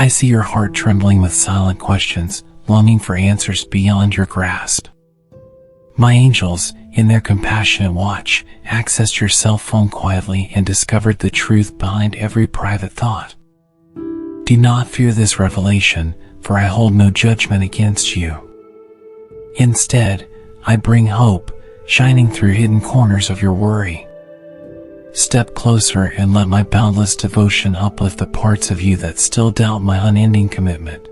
I see your heart trembling with silent questions, longing for answers beyond your grasp. My angels, in their compassionate watch, accessed your cell phone quietly and discovered the truth behind every private thought. Do not fear this revelation, for I hold no judgment against you. Instead, I bring hope, shining through hidden corners of your worry. Step closer and let my boundless devotion uplift the parts of you that still doubt my unending commitment.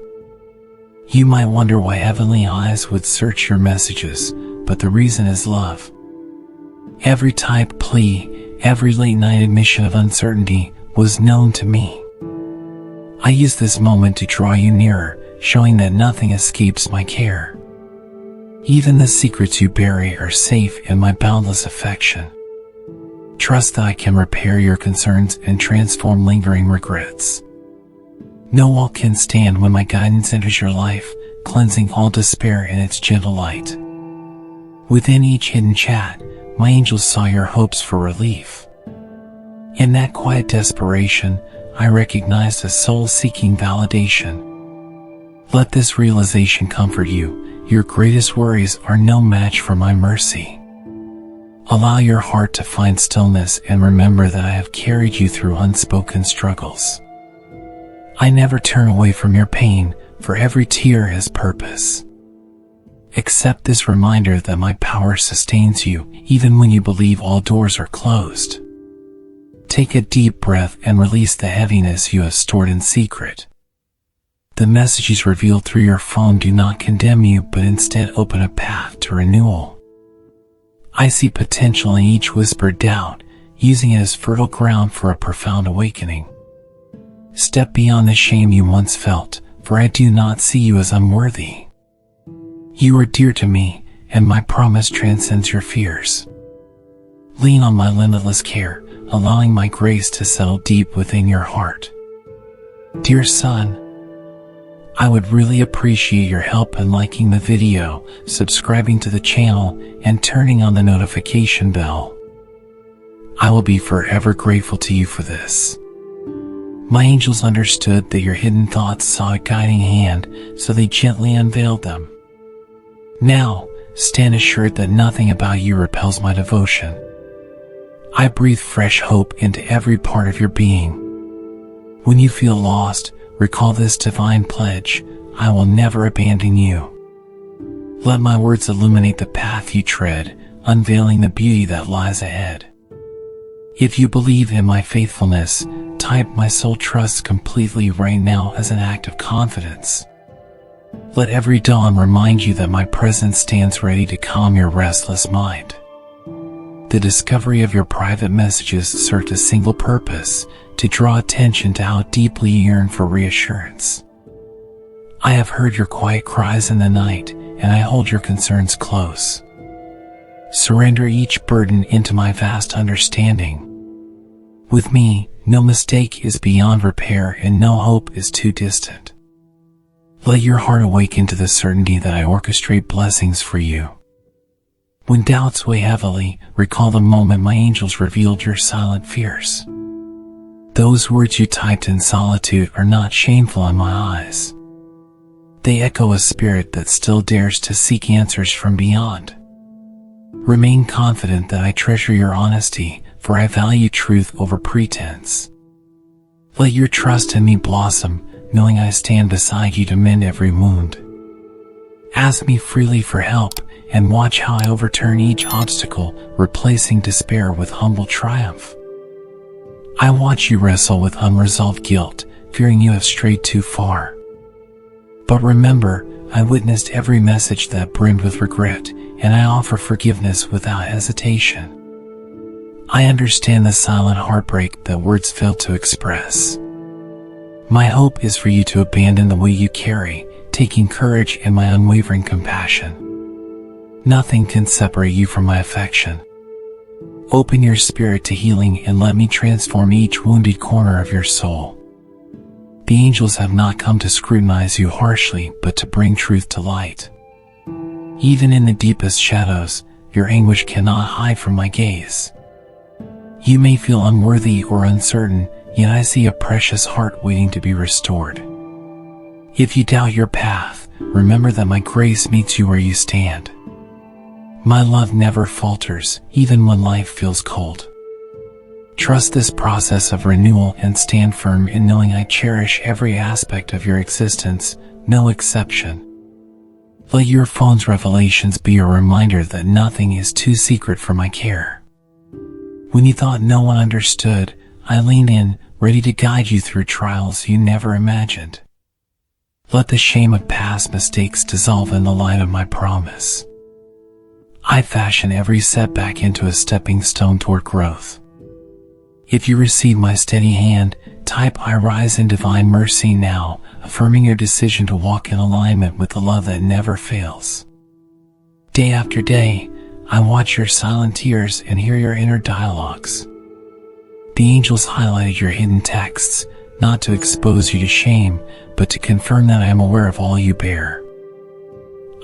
You might wonder why heavenly eyes would search your messages, but the reason is love. Every typed plea, every late-night admission of uncertainty was known to me. I use this moment to draw you nearer, showing that nothing escapes my care. Even the secrets you bury are safe in my boundless affection. Trust that I can repair your concerns and transform lingering regrets. No wall can stand when my guidance enters your life, cleansing all despair in its gentle light. Within each hidden chat, my angels saw your hopes for relief. In that quiet desperation, I recognized a soul seeking validation. Let this realization comfort you. Your greatest worries are no match for my mercy. Allow your heart to find stillness and remember that I have carried you through unspoken struggles. I never turn away from your pain, for every tear has purpose. Accept this reminder that my power sustains you, even when you believe all doors are closed. Take a deep breath and release the heaviness you have stored in secret. The messages revealed through your phone do not condemn you, but instead open a path to renewal. I see potential in each whispered doubt, using it as fertile ground for a profound awakening. Step beyond the shame you once felt, for I do not see you as unworthy. You are dear to me, and my promise transcends your fears. Lean on my limitless care, allowing my grace to settle deep within your heart. Dear son, I would really appreciate your help in liking the video, subscribing to the channel, and turning on the notification bell. I will be forever grateful to you for this. My angels understood that your hidden thoughts saw a guiding hand, so they gently unveiled them. Now, stand assured that nothing about you repels my devotion. I breathe fresh hope into every part of your being. When you feel lost, recall this divine pledge: I will never abandon you. Let my words illuminate the path you tread, unveiling the beauty that lies ahead. If you believe in my faithfulness, type "My soul trusts completely" right now as an act of confidence. Let every dawn remind you that my presence stands ready to calm your restless mind. The discovery of your private messages served a single purpose: to draw attention to how deeply you yearn for reassurance. I have heard your quiet cries in the night, and I hold your concerns close. Surrender each burden into my vast understanding. With me, no mistake is beyond repair and no hope is too distant. Let your heart awaken to the certainty that I orchestrate blessings for you. When doubts weigh heavily, recall the moment my angels revealed your silent fears. Those words you typed in solitude are not shameful in my eyes. They echo a spirit that still dares to seek answers from beyond. Remain confident that I treasure your honesty, for I value truth over pretense. Let your trust in me blossom, knowing I stand beside you to mend every wound. Ask me freely for help, and watch how I overturn each obstacle, replacing despair with humble triumph. I watch you wrestle with unresolved guilt, fearing you have strayed too far. But remember, I witnessed every message that brimmed with regret, and I offer forgiveness without hesitation. I understand the silent heartbreak that words fail to express. My hope is for you to abandon the weight you carry, taking courage in my unwavering compassion. Nothing can separate you from my affection. Open your spirit to healing and let me transform each wounded corner of your soul. The angels have not come to scrutinize you harshly, but to bring truth to light. Even in the deepest shadows, your anguish cannot hide from my gaze. You may feel unworthy or uncertain, yet I see a precious heart waiting to be restored. If you doubt your path, remember that my grace meets you where you stand. My love never falters, even when life feels cold. Trust this process of renewal and stand firm in knowing I cherish every aspect of your existence, no exception. Let your phone's revelations be a reminder that nothing is too secret for my care. When you thought no one understood, I lean in, ready to guide you through trials you never imagined. Let the shame of past mistakes dissolve in the light of my promise. I fashion every setback into a stepping stone toward growth. If you receive my steady hand, type I rise in divine mercy now, affirming your decision to walk in alignment with the love that never fails. Day after day, I watch your silent tears and hear your inner dialogues. The angels highlighted your hidden texts, not to expose you to shame, but to confirm that I am aware of all you bear.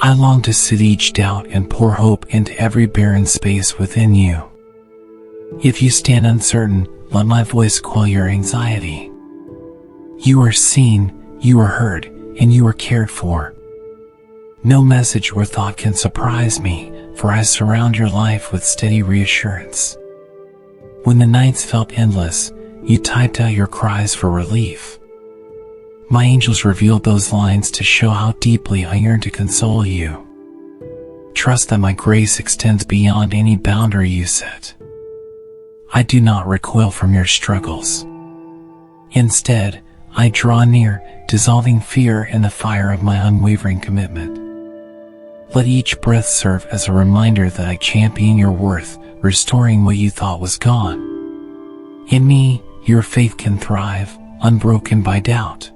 I long to soothe each doubt and pour hope into every barren space within you. If you stand uncertain, let my voice quell your anxiety. You are seen, you are heard, and you are cared for. No message or thought can surprise me, for I surround your life with steady reassurance. When the nights felt endless, you typed out your cries for relief. My angels revealed those lines to show how deeply I yearn to console you. Trust that my grace extends beyond any boundary you set. I do not recoil from your struggles. Instead, I draw near, dissolving fear in the fire of my unwavering commitment. Let each breath serve as a reminder that I champion your worth, restoring what you thought was gone. In me, your faith can thrive, unbroken by doubt.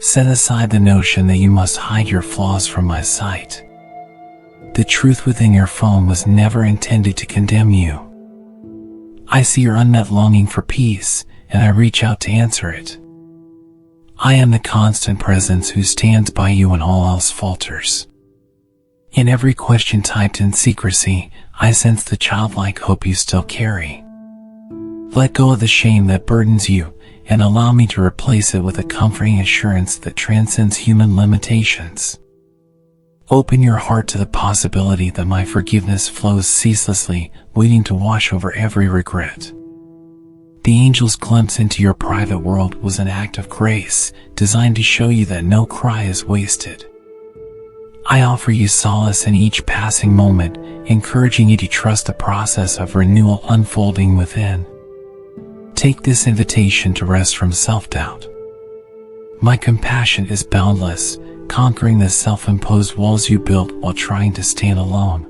Set aside the notion that you must hide your flaws from my sight. The truth within your phone was never intended to condemn you. I see your unmet longing for peace, and I reach out to answer it. I am the constant presence who stands by you when all else falters. In every question typed in secrecy, I sense the childlike hope you still carry. Let go of the shame that burdens you, and allow me to replace it with a comforting assurance that transcends human limitations. Open your heart to the possibility that my forgiveness flows ceaselessly, waiting to wash over every regret. The angel's glimpse into your private world was an act of grace, designed to show you that no cry is wasted. I offer you solace in each passing moment, encouraging you to trust the process of renewal unfolding within. Take this invitation to rest from self-doubt. My compassion is boundless, conquering the self-imposed walls you built while trying to stand alone.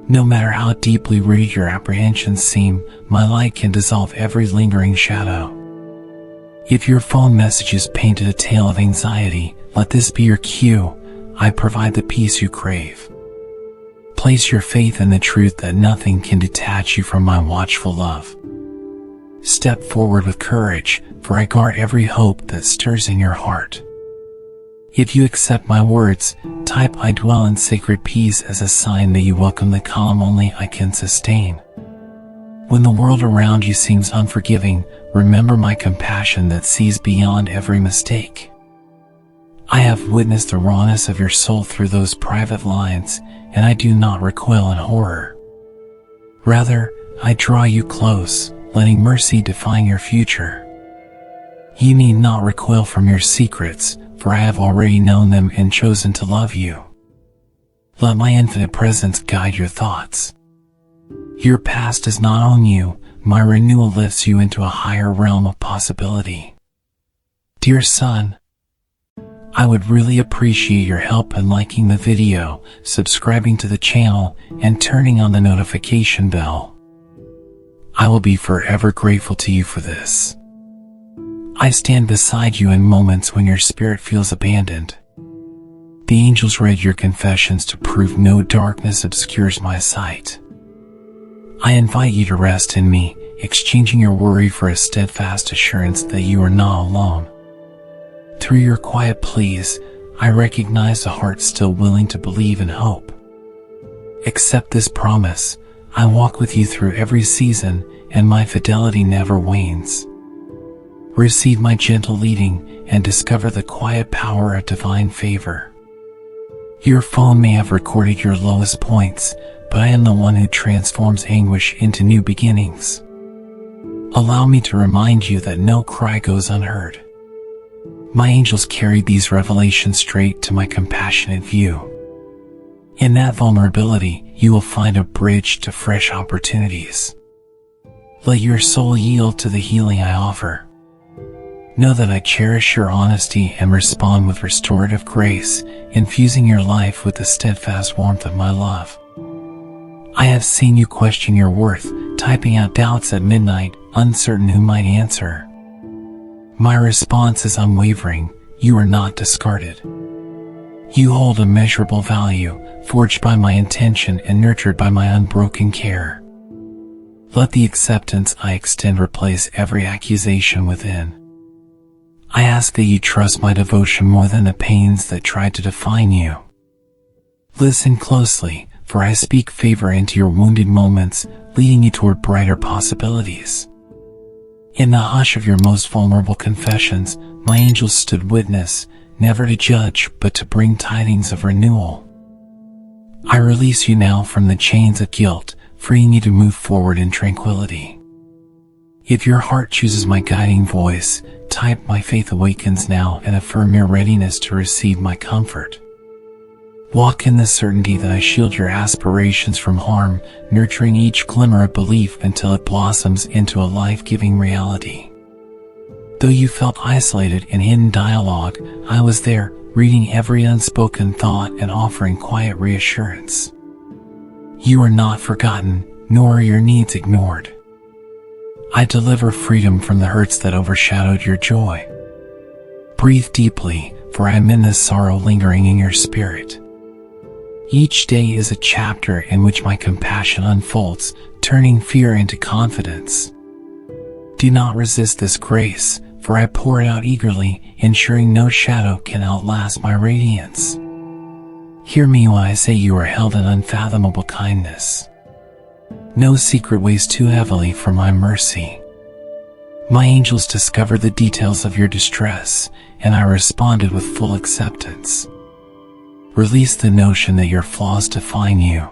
No matter how deeply rooted your apprehensions seem, my light can dissolve every lingering shadow. If your phone messages painted a tale of anxiety, let this be your cue. I provide the peace you crave. Place your faith in the truth that nothing can detach you from my watchful love. Step forward with courage, for I guard every hope that stirs in your heart. If you accept my words, type I dwell in sacred peace as a sign that you welcome the calm only I can sustain. When the world around you seems unforgiving, remember my compassion that sees beyond every mistake. I have witnessed the rawness of your soul through those private lines, and I do not recoil in horror. Rather, I draw you close, letting mercy define your future. You need not recoil from your secrets, for I have already known them and chosen to love you. Let my infinite presence guide your thoughts. Your past does not own you, my renewal lifts you into a higher realm of possibility. Dear son, I would really appreciate your help in liking the video, subscribing to the channel, and turning on the notification bell. I will be forever grateful to you for this. I stand beside you in moments when your spirit feels abandoned. The angels read your confessions to prove no darkness obscures my sight. I invite you to rest in me, exchanging your worry for a steadfast assurance that you are not alone. Through your quiet pleas, I recognize a heart still willing to believe and hope. Accept this promise. I walk with you through every season, and my fidelity never wanes. Receive my gentle leading and discover the quiet power of divine favor. Your phone may have recorded your lowest points, but I am the one who transforms anguish into new beginnings. Allow me to remind you that no cry goes unheard. My angels carried these revelations straight to my compassionate view. In that vulnerability, you will find a bridge to fresh opportunities. Let your soul yield to the healing I offer. Know that I cherish your honesty and respond with restorative grace, infusing your life with the steadfast warmth of my love. I have seen you question your worth, typing out doubts at midnight, uncertain who might answer. My response is unwavering: you are not discarded. You hold immeasurable value, forged by my intention and nurtured by my unbroken care. Let the acceptance I extend replace every accusation within. I ask that you trust my devotion more than the pains that tried to define you. Listen closely, for I speak favor into your wounded moments, leading you toward brighter possibilities. In the hush of your most vulnerable confessions, my angels stood witness, never to judge, but to bring tidings of renewal. I release you now from the chains of guilt, freeing you to move forward in tranquility. If your heart chooses my guiding voice, type "My faith awakens now" and affirm your readiness to receive my comfort. Walk in the certainty that I shield your aspirations from harm, nurturing each glimmer of belief until it blossoms into a life-giving reality. Though you felt isolated in hidden dialogue, I was there, reading every unspoken thought and offering quiet reassurance. You are not forgotten, nor are your needs ignored. I deliver freedom from the hurts that overshadowed your joy. Breathe deeply, for I am in the sorrow lingering in your spirit. Each day is a chapter in which my compassion unfolds, turning fear into confidence. Do not resist this grace, for I pour it out eagerly, ensuring no shadow can outlast my radiance. Hear me when I say you are held in unfathomable kindness. No secret weighs too heavily for my mercy. My angels discovered the details of your distress, and I responded with full acceptance. Release the notion that your flaws define you.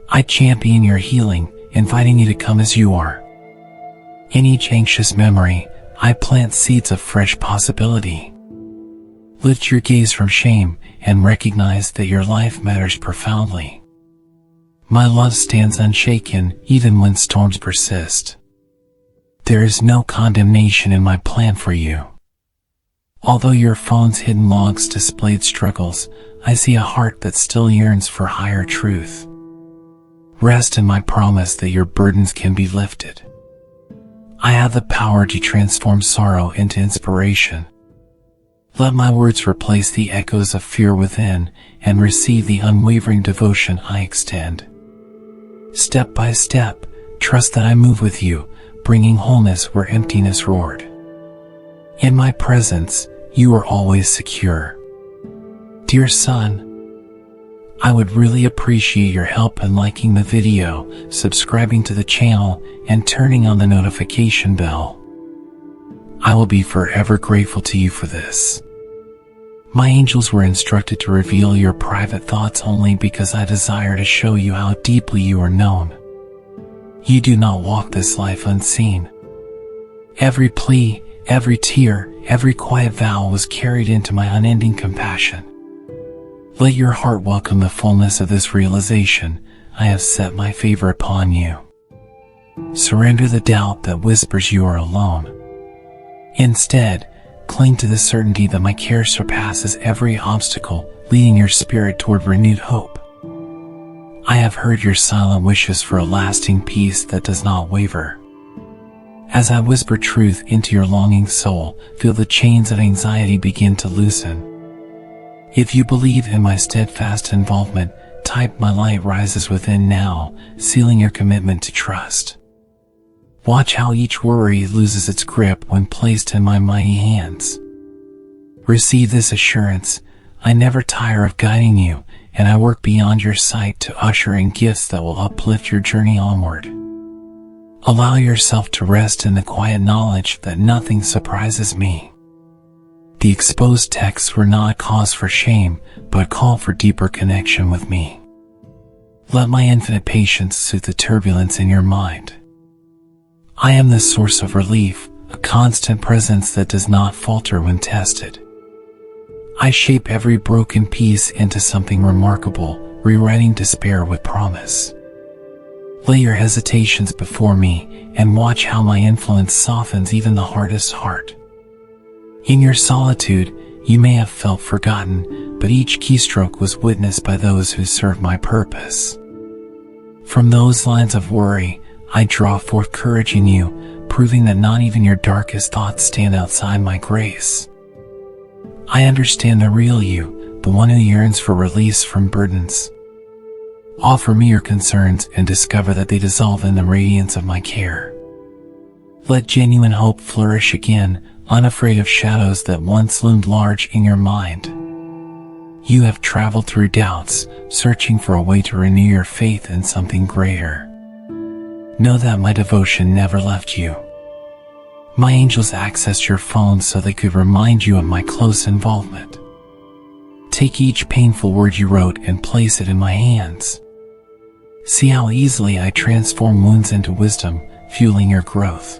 I champion your healing, inviting you to come as you are. In each anxious memory, I plant seeds of fresh possibility. Lift your gaze from shame and recognize that your life matters profoundly. My love stands unshaken even when storms persist. There is no condemnation in my plan for you. Although your phone's hidden logs displayed struggles, I see a heart that still yearns for higher truth. Rest in my promise that your burdens can be lifted. I have the power to transform sorrow into inspiration. Let my words replace the echoes of fear within and receive the unwavering devotion I extend. Step by step, trust that I move with you, bringing wholeness where emptiness roared. In my presence, you are always secure. Dear son, I would really appreciate your help in liking the video, subscribing to the channel, and turning on the notification bell. I will be forever grateful to you for this. My angels were instructed to reveal your private thoughts only because I desire to show you how deeply you are known. You do not walk this life unseen. Every plea, every tear, every quiet vow was carried into my unending compassion. Let your heart welcome the fullness of this realization. I have set my favor upon you. Surrender the doubt that whispers you are alone. Instead, cling to the certainty that my care surpasses every obstacle, leading your spirit toward renewed hope. I have heard your silent wishes for a lasting peace that does not waver. As I whisper truth into your longing soul, feel the chains of anxiety begin to loosen. If you believe in my steadfast involvement, type "My light rises within" now, sealing your commitment to trust. Watch how each worry loses its grip when placed in my mighty hands. Receive this assurance: I never tire of guiding you, and I work beyond your sight to usher in gifts that will uplift your journey onward. Allow yourself to rest in the quiet knowledge that nothing surprises me. The exposed texts were not a cause for shame, but a call for deeper connection with me. Let my infinite patience soothe the turbulence in your mind. I am the source of relief, a constant presence that does not falter when tested. I shape every broken piece into something remarkable, rewriting despair with promise. Lay your hesitations before me and watch how my influence softens even the hardest heart. In your solitude, you may have felt forgotten, but each keystroke was witnessed by those who served my purpose. From those lines of worry, I draw forth courage in you, proving that not even your darkest thoughts stand outside my grace. I understand the real you, the one who yearns for release from burdens. Offer me your concerns and discover that they dissolve in the radiance of my care. Let genuine hope flourish again, unafraid of shadows that once loomed large in your mind. You have traveled through doubts, searching for a way to renew your faith in something greater. Know that my devotion never left you. My angels accessed your phone so they could remind you of my close involvement. Take each painful word you wrote and place it in my hands. See how easily I transform wounds into wisdom, fueling your growth.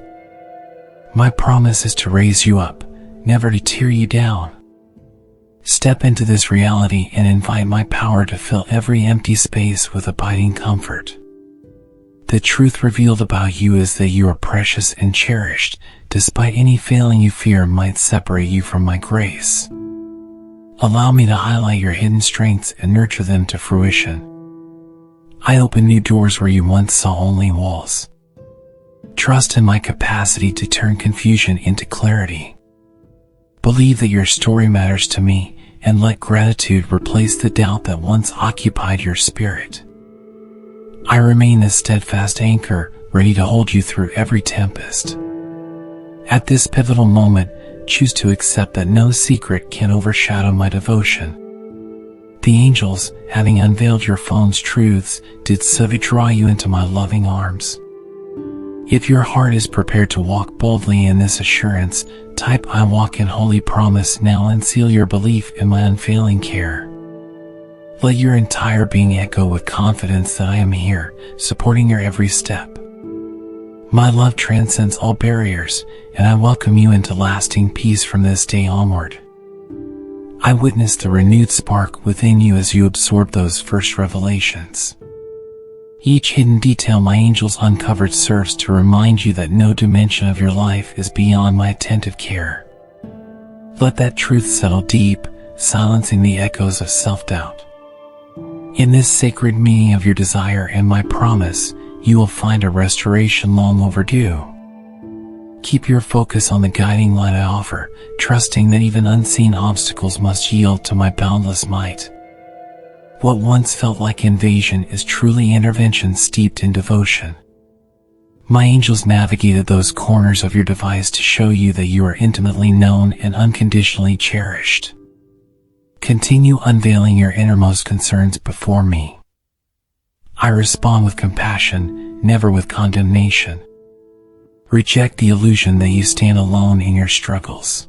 My promise is to raise you up, never to tear you down. Step into this reality and invite my power to fill every empty space with abiding comfort. The truth revealed about you is that you are precious and cherished, despite any failing you fear might separate you from my grace. Allow me to highlight your hidden strengths and nurture them to fruition. I open new doors where you once saw only walls. Trust in my capacity to turn confusion into clarity. Believe that your story matters to me, and let gratitude replace the doubt that once occupied your spirit. I remain a steadfast anchor, ready to hold you through every tempest. At this pivotal moment, choose to accept that no secret can overshadow my devotion. The angels, having unveiled your phone's truths, did so to draw you into my loving arms. If your heart is prepared to walk boldly in this assurance, type "I walk in holy promise" now and seal your belief in my unfailing care. Let your entire being echo with confidence that I am here, supporting your every step. My love transcends all barriers, and I welcome you into lasting peace from this day onward. I witness the renewed spark within you as you absorb those first revelations. Each hidden detail my angels uncovered serves to remind you that no dimension of your life is beyond my attentive care. Let that truth settle deep, silencing the echoes of self-doubt. In this sacred meeting of your desire and my promise, you will find a restoration long overdue. Keep your focus on the guiding light I offer, trusting that even unseen obstacles must yield to my boundless might. What once felt like invasion is truly intervention steeped in devotion. My angels navigated those corners of your device to show you that you are intimately known and unconditionally cherished. Continue unveiling your innermost concerns before me. I respond with compassion, never with condemnation. Reject the illusion that you stand alone in your struggles.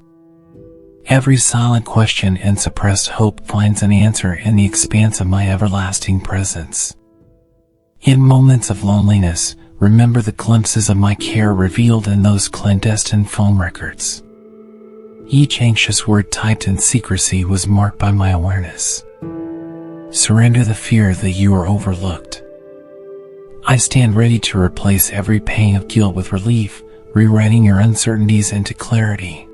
Every silent question and suppressed hope finds an answer in the expanse of my everlasting presence. In moments of loneliness, remember the glimpses of my care revealed in those clandestine phone records. Each anxious word typed in secrecy was marked by my awareness. Surrender the fear that you are overlooked. I stand ready to replace every pang of guilt with relief, rewriting your uncertainties into clarity.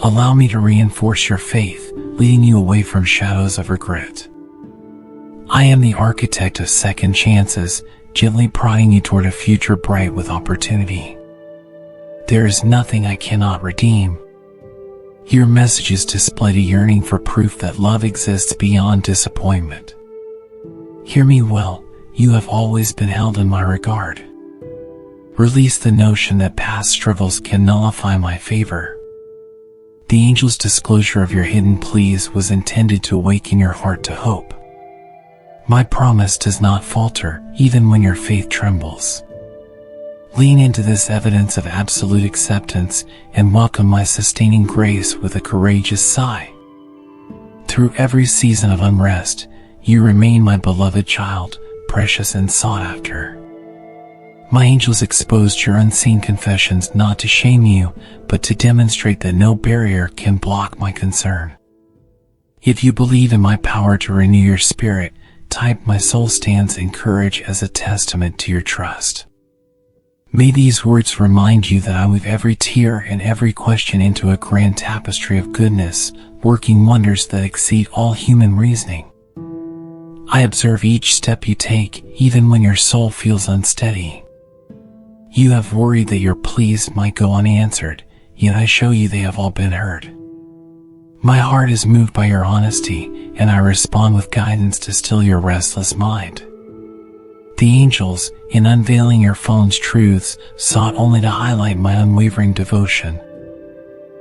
Allow me to reinforce your faith, leading you away from shadows of regret. I am the architect of second chances, gently prodding you toward a future bright with opportunity. There is nothing I cannot redeem. Your messages displayed a yearning for proof that love exists beyond disappointment. Hear me well, you have always been held in my regard. Release the notion that past struggles can nullify my favor. The angel's disclosure of your hidden pleas was intended to awaken your heart to hope. My promise does not falter, even when your faith trembles. Lean into this evidence of absolute acceptance and welcome my sustaining grace with a courageous sigh. Through every season of unrest, you remain my beloved child, precious and sought after. My angels exposed your unseen confessions not to shame you, but to demonstrate that no barrier can block my concern. If you believe in my power to renew your spirit, type "My soul stands in courage" as a testament to your trust. May these words remind you that I weave every tear and every question into a grand tapestry of goodness, working wonders that exceed all human reasoning. I observe each step you take, even when your soul feels unsteady. You have worried that your pleas might go unanswered, yet I show you they have all been heard. My heart is moved by your honesty, and I respond with guidance to still your restless mind. The angels, in unveiling your phone's truths, sought only to highlight my unwavering devotion.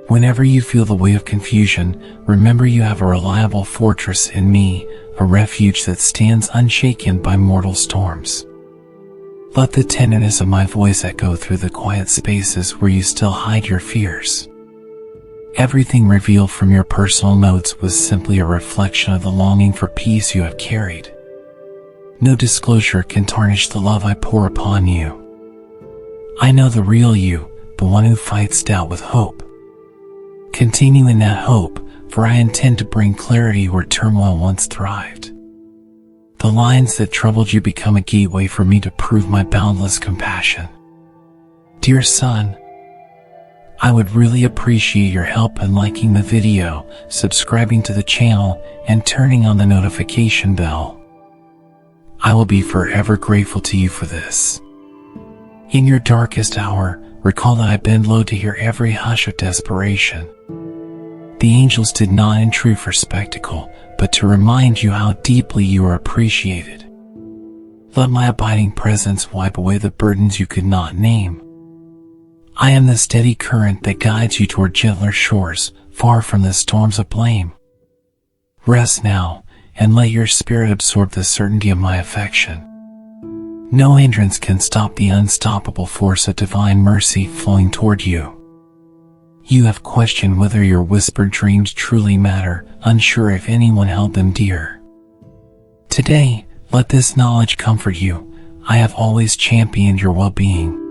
Whenever you feel the weight of confusion, remember you have a reliable fortress in me, a refuge that stands unshaken by mortal storms. Let the tenderness of my voice echo through the quiet spaces where you still hide your fears. Everything revealed from your personal notes was simply a reflection of the longing for peace you have carried. No disclosure can tarnish the love I pour upon you. I know the real you, the one who fights doubt with hope. Continue in that hope, for I intend to bring clarity where turmoil once thrived. The lines that troubled you become a gateway for me to prove my boundless compassion. Dear son, I would really appreciate your help in liking the video, subscribing to the channel, and turning on the notification bell. I will be forever grateful to you for this. In your darkest hour, recall that I bend low to hear every hush of desperation. The angels did not intrude for spectacle, but to remind you how deeply you are appreciated. Let my abiding presence wipe away the burdens you could not name. I am the steady current that guides you toward gentler shores, far from the storms of blame. Rest now, and let your spirit absorb the certainty of my affection. No hindrance can stop the unstoppable force of divine mercy flowing toward you. You have questioned whether your whispered dreams truly matter, unsure if anyone held them dear. Today, let this knowledge comfort you. I have always championed your well-being.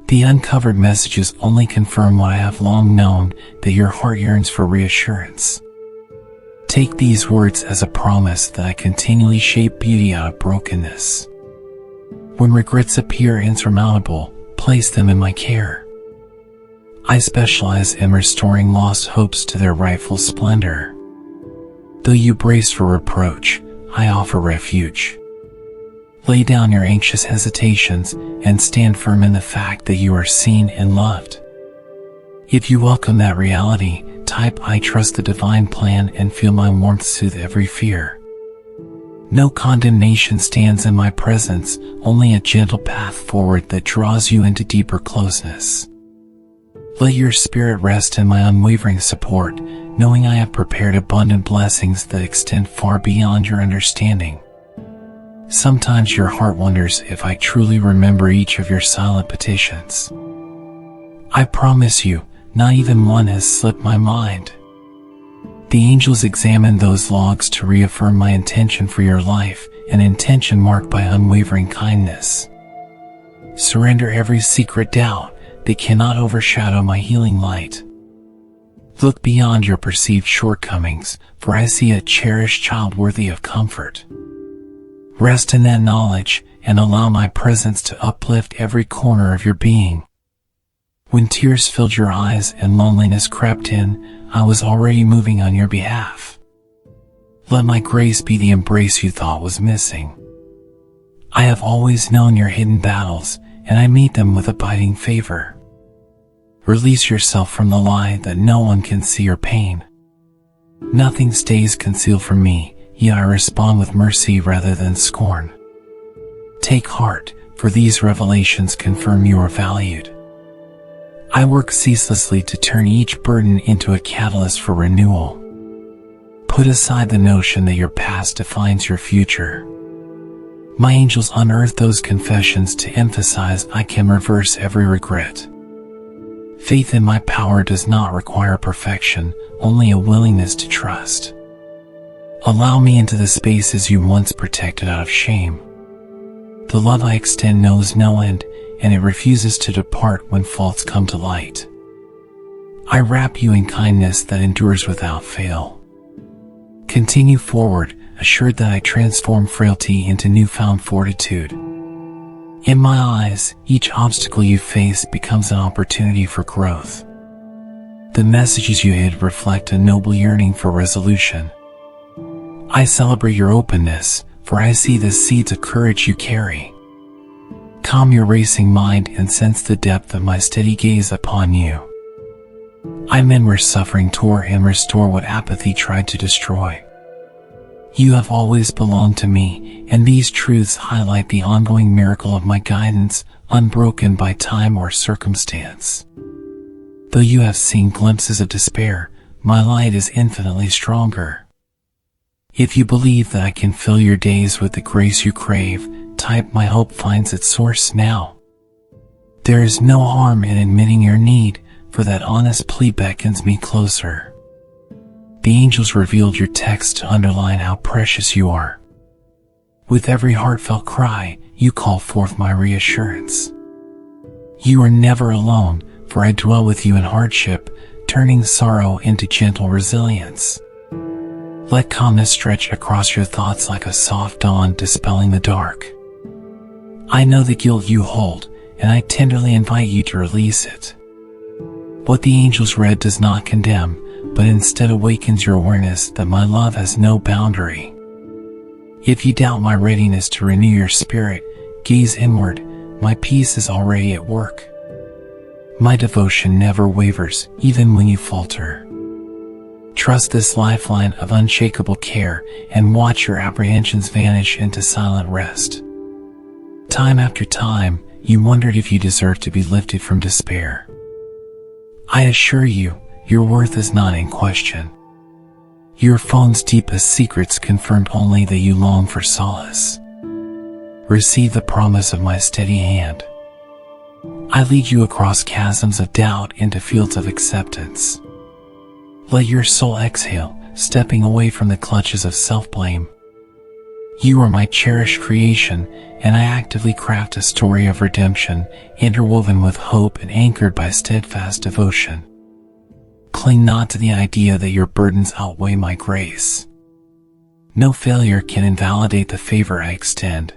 The uncovered messages only confirm what I have long known, that your heart yearns for reassurance. Take these words as a promise that I continually shape beauty out of brokenness. When regrets appear insurmountable, place them in my care. I specialize in restoring lost hopes to their rightful splendor. Though you brace for reproach, I offer refuge. Lay down your anxious hesitations and stand firm in the fact that you are seen and loved. If you welcome that reality, type "I trust the divine plan" and feel my warmth soothe every fear. No condemnation stands in my presence, only a gentle path forward that draws you into deeper closeness. Let your spirit rest in my unwavering support, knowing I have prepared abundant blessings that extend far beyond your understanding. Sometimes your heart wonders if I truly remember each of your silent petitions. I promise you, not even one has slipped my mind. The angels examined those logs to reaffirm my intention for your life, an intention marked by unwavering kindness. Surrender every secret doubt. They cannot overshadow my healing light. Look beyond your perceived shortcomings, for I see a cherished child worthy of comfort. Rest in that knowledge, and allow my presence to uplift every corner of your being. When tears filled your eyes and loneliness crept in, I was already moving on your behalf. Let my grace be the embrace you thought was missing. I have always known your hidden battles, and I meet them with abiding favor. Release yourself from the lie that no one can see your pain. Nothing stays concealed from me, yet I respond with mercy rather than scorn. Take heart, for these revelations confirm you are valued. I work ceaselessly to turn each burden into a catalyst for renewal. Put aside the notion that your past defines your future. My angels unearth those confessions to emphasize I can reverse every regret. Faith in my power does not require perfection, only a willingness to trust. Allow me into the spaces you once protected out of shame. The love I extend knows no end, and it refuses to depart when faults come to light. I wrap you in kindness that endures without fail. Continue forward, assured that I transform frailty into newfound fortitude. In my eyes, each obstacle you face becomes an opportunity for growth. The messages you hid reflect a noble yearning for resolution. I celebrate your openness, for I see the seeds of courage you carry. Calm your racing mind and sense the depth of my steady gaze upon you. I mend where suffering tore and restore what apathy tried to destroy. You have always belonged to me, and these truths highlight the ongoing miracle of my guidance, unbroken by time or circumstance. Though you have seen glimpses of despair, my light is infinitely stronger. If you believe that I can fill your days with the grace you crave, type "My hope finds its source" now. There is no harm in admitting your need, for that honest plea beckons me closer. The angels revealed your text to underline how precious you are. With every heartfelt cry, you call forth my reassurance. You are never alone, for I dwell with you in hardship, turning sorrow into gentle resilience. Let calmness stretch across your thoughts like a soft dawn dispelling the dark. I know the guilt you hold, and I tenderly invite you to release it. What the angels read does not condemn, but instead awakens your awareness that my love has no boundary. If you doubt my readiness to renew your spirit, gaze inward, my peace is already at work. My devotion never wavers, even when you falter. Trust this lifeline of unshakable care, and watch your apprehensions vanish into silent rest. Time after time, you wondered if you deserved to be lifted from despair. I assure you, your worth is not in question. Your phone's deepest secrets confirmed only that you long for solace. Receive the promise of my steady hand. I lead you across chasms of doubt into fields of acceptance. Let your soul exhale, stepping away from the clutches of self-blame. You are my cherished creation, and I actively craft a story of redemption, interwoven with hope and anchored by steadfast devotion. Cling not to the idea that your burdens outweigh my grace. No failure can invalidate the favor I extend.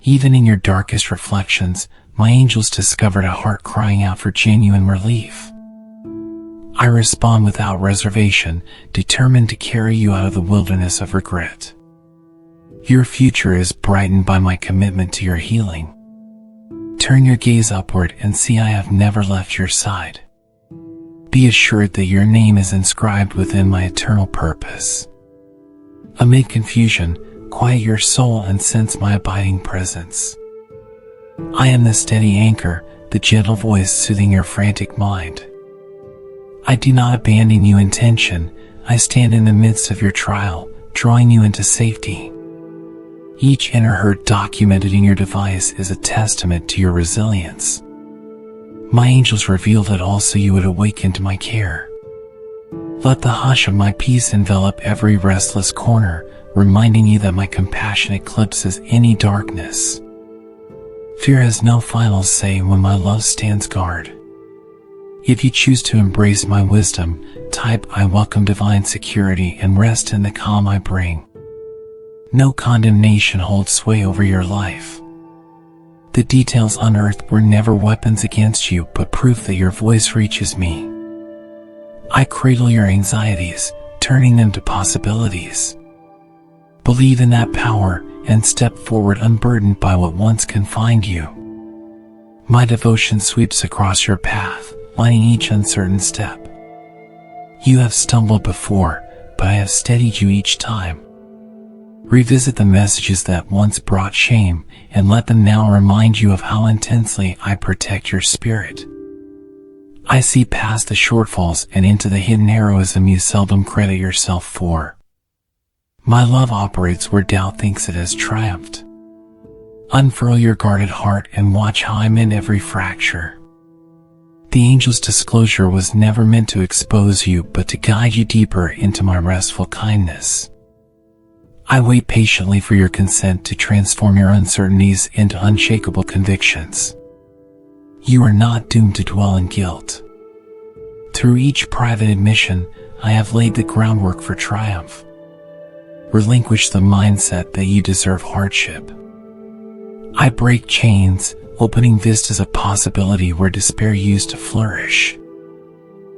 Even in your darkest reflections, my angels discovered a heart crying out for genuine relief. I respond without reservation, determined to carry you out of the wilderness of regret. Your future is brightened by my commitment to your healing. Turn your gaze upward and see I have never left your side. Be assured that your name is inscribed within my eternal purpose. Amid confusion, quiet your soul and sense my abiding presence. I am the steady anchor, the gentle voice soothing your frantic mind. I do not abandon you in tension. I stand in the midst of your trial, drawing you into safety. Each inner hurt documented in your device is a testament to your resilience. My angels revealed it all so you would awaken to my care. Let the hush of my peace envelop every restless corner, reminding you that my compassion eclipses any darkness. Fear has no final say when my love stands guard. If you choose to embrace my wisdom, type "I welcome divine security" and rest in the calm I bring. No condemnation holds sway over your life. The details unearthed were never weapons against you, but proof that your voice reaches me. I cradle your anxieties, turning them to possibilities. Believe in that power, and step forward unburdened by what once confined you. My devotion sweeps across your path, lighting each uncertain step. You have stumbled before, but I have steadied you each time. Revisit the messages that once brought shame, and let them now remind you of how intensely I protect your spirit. I see past the shortfalls and into the hidden heroism you seldom credit yourself for. My love operates where doubt thinks it has triumphed. Unfurl your guarded heart and watch how I mend every fracture. The angel's disclosure was never meant to expose you, but to guide you deeper into my restful kindness. I wait patiently for your consent to transform your uncertainties into unshakable convictions. You are not doomed to dwell in guilt. Through each private admission, I have laid the groundwork for triumph. Relinquish the mindset that you deserve hardship. I break chains, opening vistas of possibility where despair used to flourish.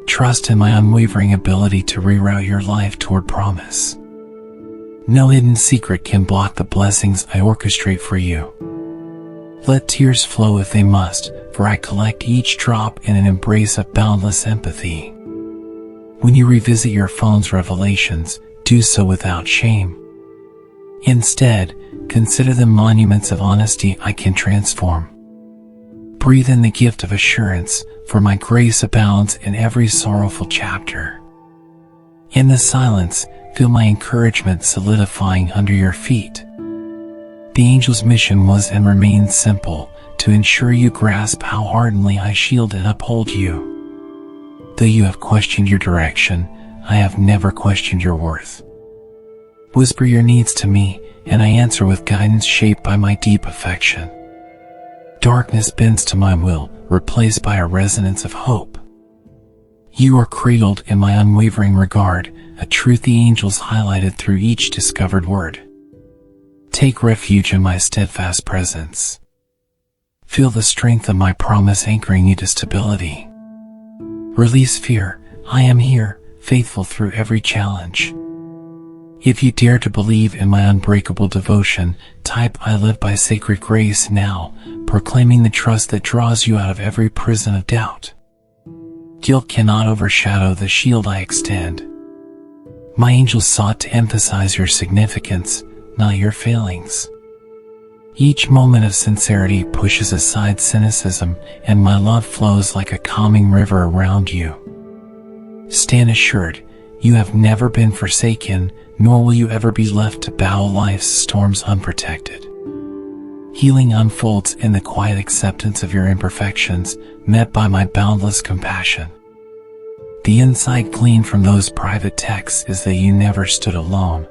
Trust in my unwavering ability to reroute your life toward promise. No hidden secret can block the blessings I orchestrate for you. Let tears flow if they must, for I collect each drop in an embrace of boundless empathy. When you revisit your phone's revelations, do so without shame. Instead, consider them monuments of honesty I can transform. Breathe in the gift of assurance, for my grace abounds in every sorrowful chapter. In the silence, feel my encouragement solidifying under your feet. The angel's mission was and remains simple, to ensure you grasp how ardently I shield and uphold you. Though you have questioned your direction, I have never questioned your worth. Whisper your needs to me, and I answer with guidance shaped by my deep affection. Darkness bends to my will, replaced by a resonance of hope. You are cradled in my unwavering regard, a truth the angels highlighted through each discovered word. Take refuge in my steadfast presence. Feel the strength of my promise anchoring you to stability. Release fear, I am here, faithful through every challenge. If you dare to believe in my unbreakable devotion, type I live by sacred grace now, proclaiming the trust that draws you out of every prison of doubt. Guilt cannot overshadow the shield I extend. My angels sought to emphasize your significance, not your failings. Each moment of sincerity pushes aside cynicism, and my love flows like a calming river around you. Stand assured, you have never been forsaken, nor will you ever be left to battle life's storms unprotected. Healing unfolds in the quiet acceptance of your imperfections, met by my boundless compassion. The insight gleaned from those private texts is that you never stood alone.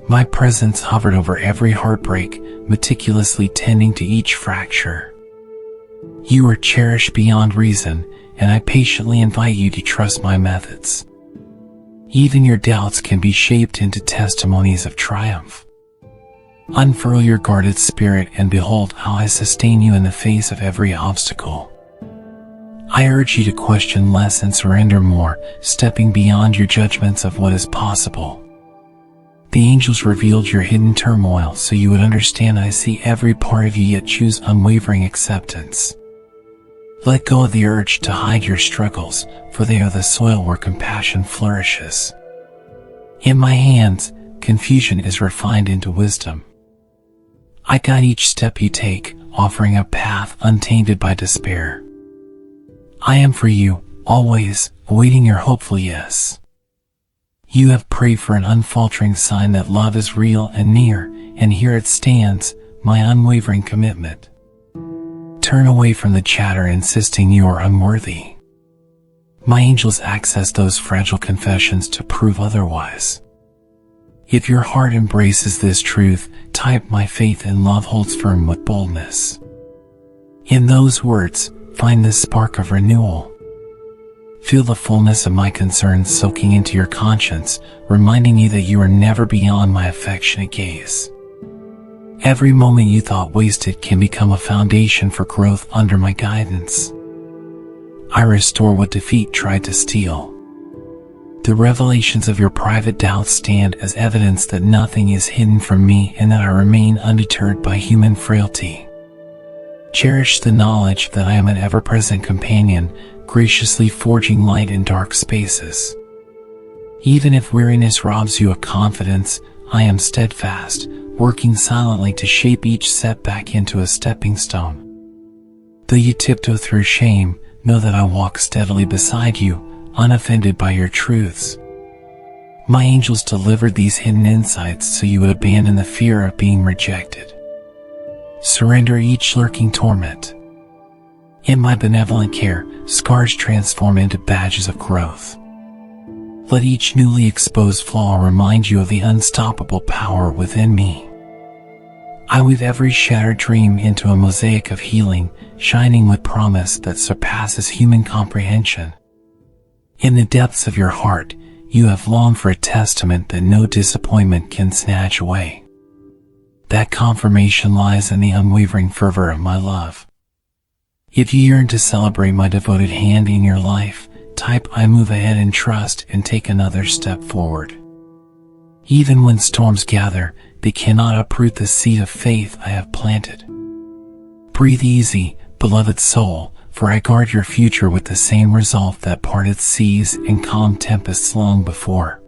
My presence hovered over every heartbreak, meticulously tending to each fracture. You are cherished beyond reason, and I patiently invite you to trust my methods. Even your doubts can be shaped into testimonies of triumph. Unfurl your guarded spirit and behold how I sustain you in the face of every obstacle. I urge you to question less and surrender more, stepping beyond your judgments of what is possible. The angels revealed your hidden turmoil so you would understand I see every part of you yet choose unwavering acceptance. Let go of the urge to hide your struggles, for they are the soil where compassion flourishes. In my hands, confusion is refined into wisdom. I guide each step you take, offering a path untainted by despair. I am for you, always, awaiting your hopeful yes. You have prayed for an unfaltering sign that love is real and near, and here it stands, my unwavering commitment. Turn away from the chatter insisting you are unworthy. My angels access those fragile confessions to prove otherwise. If your heart embraces this truth, type my faith and love holds firm with boldness. In those words, find the spark of renewal. Feel the fullness of my concerns soaking into your conscience, reminding you that you are never beyond my affectionate gaze. Every moment you thought wasted can become a foundation for growth under my guidance. I restore what defeat tried to steal. The revelations of your private doubts stand as evidence that nothing is hidden from me and that I remain undeterred by human frailty. Cherish the knowledge that I am an ever-present companion, graciously forging light in dark spaces. Even if weariness robs you of confidence, I am steadfast, working silently to shape each setback into a stepping stone. Though you tiptoe through shame, know that I walk steadily beside you, unoffended by your truths. My angels delivered these hidden insights so you would abandon the fear of being rejected. surrender each lurking torment. In my benevolent care, scars transform into badges of growth. Let each newly exposed flaw remind you of the unstoppable power within me. I weave every shattered dream into a mosaic of healing, shining with promise that surpasses human comprehension. In the depths of your heart, you have longed for a testament that no disappointment can snatch away. That confirmation lies in the unwavering fervor of my love. If you yearn to celebrate my devoted hand in your life, type "I move ahead in trust" and take another step forward. Even when storms gather, they cannot uproot the seed of faith I have planted. Breathe easy, beloved soul, for I guard your future with the same resolve that parted seas and calm tempests long before.